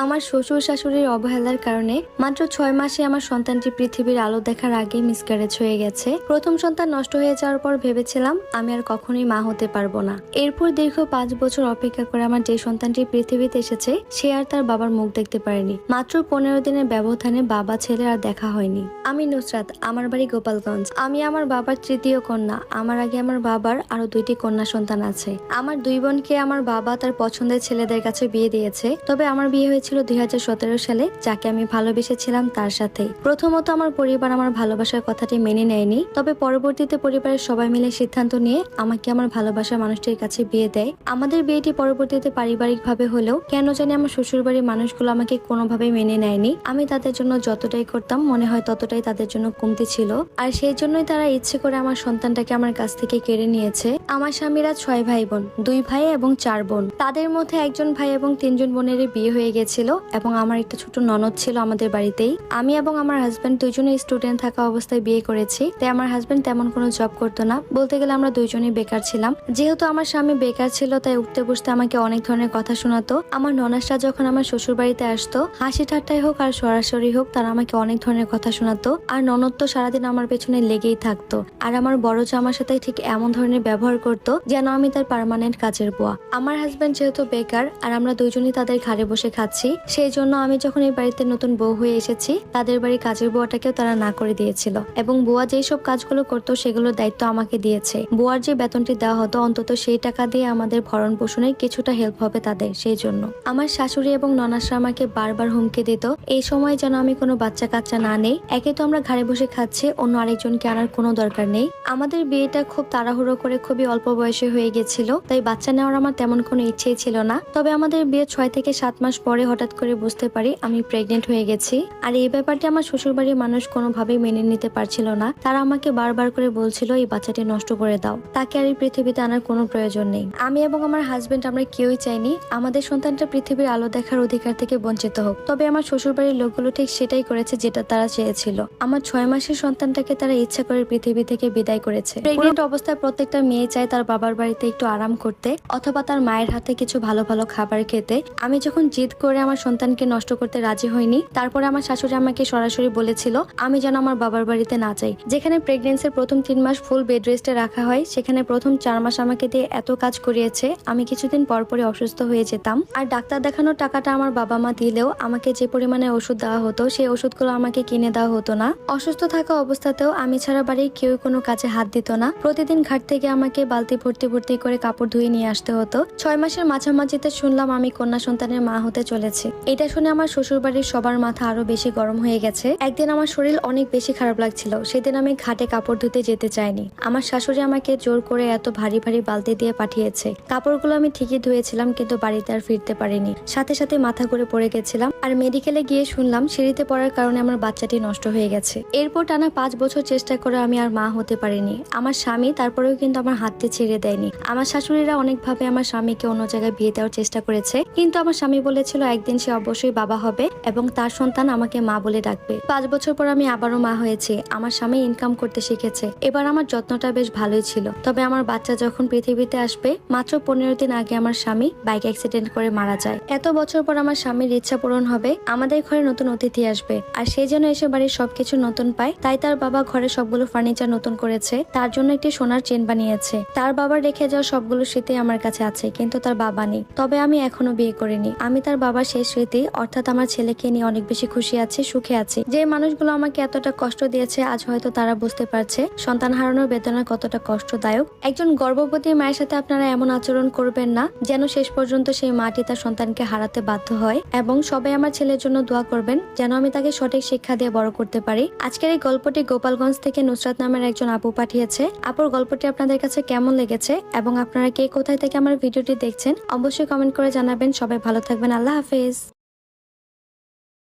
আমার শ্বশুর শাশুড়ির অবহেলার কারণে মাত্র 6 মাসে আমার সন্তানটি পৃথিবীর আলো দেখার আগেই মিসক্যারেজ হয়ে গেছে। প্রথম সন্তান নষ্ট হয়ে যাওয়ার পর ভেবেছিলাম আমি আর কখনোই মা হতে পারবো না। এরপর দীর্ঘ 5 বছর অপেক্ষা করে আমার যে সন্তানটি পৃথিবীতে এসেছে সে আর তার বাবার মুখ দেখতে পারেনি। মাত্র 15 দিনের ব্যবধানে বাবা ছেলে আর দেখা হয়নি। আমি নুসরাত, আমার বাড়ি গোপালগঞ্জ। আমি আমার বাবার তৃতীয় কন্যা। আমার আগে আমার বাবার আরো 2টি কন্যা সন্তান আছে। আমার 2 বোনকে আমার বাবা তার পছন্দের ছেলেদের কাছে বিয়ে দিয়েছে। তবে আমার বিয়ে হয়েছিল 2017 সালে, যাকে আমি ভালোবেসেছিলাম তার সাথে। প্রথমত আমার পরিবার আমার ভালোবাসার কথাটি মেনে নেয়নি, তবে পরবর্তীতে পরিবারের সবাই মিলে সিদ্ধান্ত নিয়ে আমাকে আমার ভালোবাসার মানুষটির কাছে বিয়ে দেয়। আমাদের বিয়েটি পরবর্তীতে পারিবারিক ভাবে হলেও কেন জানি আমার শ্বশুর বাড়ির মানুষগুলো আমাকে কোনোভাবেই মেনে নেয়নি। আমি তাদের জন্য যতটাই করতাম মনে হয় ততটাই তাদের জন্য কমতি ছিল, আর সেই জন্যই তারা ইচ্ছে করে আমার সন্তানটাকে আমার কাছ থেকে কেড়ে নিয়েছে। আমার স্বামীরা 6 ভাই বোন, 2 ভাই এবং 4 বোন। তাদের মধ্যে একজন ভাই এবং 3 জন বোনের বিয়ে হয়ে গেছিল এবং আমার একটা ছোট ননদ ছিল আমাদের বাড়িতেই। আমি এবং আমার হাজবেন্ড দুইজনে স্টুডেন্ট থাকা অবস্থায় বিয়ে করেছি। তাই আমার হাজবেন্ড তেমন কোনো জব করতো না, বলতে গেলে আমরা দুইজনই বেকার ছিলাম। যেহেতু আমার স্বামী বেকার ছিল তাই উঠতে বসতে আমাকে অনেক ধরনের কথা শোনাতো। আমার ননাসরা যখন আমার শ্বশুর বাড়িতে আসতো, হাসি ঠাট্টাই হোক আর সরাসরি হোক, তারা আমাকে অনেক ধরনের কথা শোনাতো। আর ননদ তো সারাদিন আমার পেছনে লেগেই থাকতো। আর আমার বড় যা আমার সাথে ঠিক এমন ধরনের ব্যবহার করতো যেন আমি তার পার্মানেন্ট কাজের বুয়া। আমার হাজবেন্ড যেহেতু বেকার আর আমরা দুইজনই তাদের ঘাড়ে বসে খাচ্ছি, সেই জন্য আমি যখন এই বাড়িতে নতুন বউ হয়ে এসেছি তাদের বাড়ি কাজের বুয়াটাকেও তারা না করে দিয়েছিল এবং বুয়া যেই সব কাজগুলো করতো সেগুলোর দায়িত্ব আমাকে দিয়েছে। বুয়ার যে বেতনটি দেওয়া হতো অন্তত সেই টাকা দিয়ে আমাদের ভরণ পোষণে কিছুটা হেল্প হবে তাদের। সেই জন্য আমার শাশুড়ি এবং ননাসরা আমাকে বারবার হুমকি দিত এই সময় যেন আমি কোনো বাচ্চা কাচ্চা না নেই। একে তো আমরা ঘাড়ে বসে খাচ্ছি, অন্য আরেকজনকে আনার কোনো দরকার নেই। আমাদের বিয়েটা খুব তাড়াহুড়ো করে খুবই অল্প বয়সে হয়ে গেছিল, তাই বাচ্চা নেওয়ার আমার তেমন কোনো ইচ্ছেই ছিল না। তবে আমাদের বিয়ে 6 থেকে 7 মাস পরে হঠাৎ করে বুঝতে পারি আমি প্রেগনেন্ট হয়ে গেছি। আর এই ব্যাপারটি আমার শ্বশুরবাড়ির মানুষ কোনোভাবেই মেনে নিতে পারছিল না। তারা আমাকে বারবার করে বলছিল এই বাচ্চাটি নষ্ট করে দাও, তাকে আর এই পৃথিবীতে আনার কোনো প্রয়োজন নেই। আমি এবং আমার হাজবেন্ড আমরা কেউই চাইনি আমাদের সন্তানটা পৃথিবীর আলো দেখার অধিকার থেকে বঞ্চিত হোক। তবে আমার শ্বশুরবাড়ির লোকগুলো ঠিক সেটাই করেছে যেটা তারা চেয়েছিল। আমার 6 মাসের সন্তানটাকে তারা ইচ্ছা করে পৃথিবী থেকে বিদায় করেছে। প্রেগনেন্ট অবস্থায় প্রত্যেকটা মেয়ে চায় তার বাবার বাড়িতে একটু আরাম করতে অথবা তার মায়ের হাতে কিছু ভালো ভালো খাবার খেতে। আমি যখন জিদ করে আমার সন্তানকে নষ্ট করতে রাজি হইনি, তারপরে আমার শাশুড়ি আমাকে সরাসরি বলেছিল আমি যেন আমার বাবার বাড়িতে না যাই। যেখানে প্রেগনেন্সির প্রথম 3 মাস ফুল বেড রেস্টে রাখা হয়, সেখানে প্রথম 4 মাস আমাকে দিয়ে এত কাজ করিয়েছে আমি কিছুদিন পরপরই অসুস্থ হয়ে যেতাম। আর ডাক্তার দেখানোর টাকাটা আমার বাবা মা দিলেও আমাকে যে পরিমাণে ওষুধ দেওয়া হতো সেই ওষুধগুলো আমাকে কিনে দেওয়া হতো না। অসুস্থ থাকা অবস্থাতেও আমি ছাড়া বাড়ির কেউ কোনো কাজে হাত দিত না। প্রতিদিন ঘাট থেকে আমাকে বালতি ভর্তি ভর্তি করে কাপড় ধুয়ে নিয়ে আসতে হতো। 6 মাসের মাঝামাঝিতে শুনলাম আমি কন্যা সন্তানের মা হতে চলেছি। এটা শুনে আমার শ্বশুর বাড়ির সবার মাথা আরো বেশি গরম হয়ে গেছে। একদিন আমার শরীর অনেক বেশি খারাপ লাগছিল, সেদিন আমি ঘাটে কাপড় ধুতে যেতে চাইনি। আমার শাশুড়ি আমাকে জোর করে এত ভারী ভারী বালতি দিয়ে পাঠিয়েছে। কাপড়গুলো আমি ঠিকই ধুয়েছিলাম কিন্তু বাড়িতে আর ফিরতে পারিনি। সাথে সাথে মাথা ঘুরে পড়ে গেছিলাম। আর মেডিকেলে গিয়ে শুনলাম সিঁড়িতে পড়ার কারণে আমার বাচ্চাটি নষ্ট হয়ে গেছে। এরপর টানা 5 বছর চেষ্টা করে আমি আর মা হতে পারিনি। আমার স্বামী তারপরেও কিন্তু আমার হাতটি ছেড়ে দেয়নি। আমার শাশুড়িরা অনেকভাবে আমার স্বামীকে অন্য জায়গায় বিয়ে দেওয়ার চেষ্টা করেছে, কিন্তু আমার স্বামী বলেছিল একদিন সে অবশ্যই বাবা হবে এবং তার সন্তান আমাকে মা বলে ডাকবে। 5 বছর পর আমি আবারও মা হয়েছি। আমার স্বামী ইনকাম করতে শিখেছে। এবার আমার যত্নটা বেশ ভালোই ছিল। তবে আমার বাচ্চা যখন পৃথিবীতে আসবে, মাত্র 15 দিন আগে আমার স্বামী বাইক অ্যাক্সিডেন্ট করে মারা যায়। এত বছর পর আমার স্বামীর ইচ্ছা পূরণ হবে, আমাদের ঘরে নতুন অতিথি আসবে আর সে যেন এসে বাড়ির সবকিছু নতুন পায়। তাই তার বাবা ঘরে সবগুলো ফার্নিচার নতুন করেছে, তার জন্য একটি সোনার চেন বানিয়েছে। তার বাবার রেখে যাওয়া সবগুলো স্মৃতি আমার কাছে আছে, কিন্তু তার বাবা নেই। তবে আমি এখনো বিয়ে করিনি। আমি তার বাবার শেষ স্মৃতি অর্থাৎ আমার ছেলেকে নিয়ে অনেক বেশি খুশি আছি, সুখে আছি। যে মানুষগুলো আমাকে এতটা কষ্ট দিয়েছে আজ হয়তো তারা বুঝতে পারছে সন্তান হারানোর বেদনা কতটা কষ্টদায়ক। একজন গর্ভবতী মায়ের সাথে আপনারা এমন আচরণ করবেন না যেন শেষ পর্যন্ত সেই মাটি তার সন্তানকে হারাতে বাধ্য হয়। এবং সবাই আমার ছেলের জন্য দোয়া করবেন যেন আমি তাকে সঠিক শিক্ষা দিয়ে বড় করতে পারি। আজকের এই গল্পটি গোপালগঞ্জ থেকে নুসরাত নামের একজন আপু পাঠিয়েছে। আপুর গল্পটি আপনাদের কাছে কেমন লেগেছে এবং আপনারা কে কোথায় থেকে আমার ভিডিওটি দেখছেন অবশ্যই কমেন্ট করে জানাবেন। সবাই ভালো থাকবেন। আল্লাহ হাফেজ।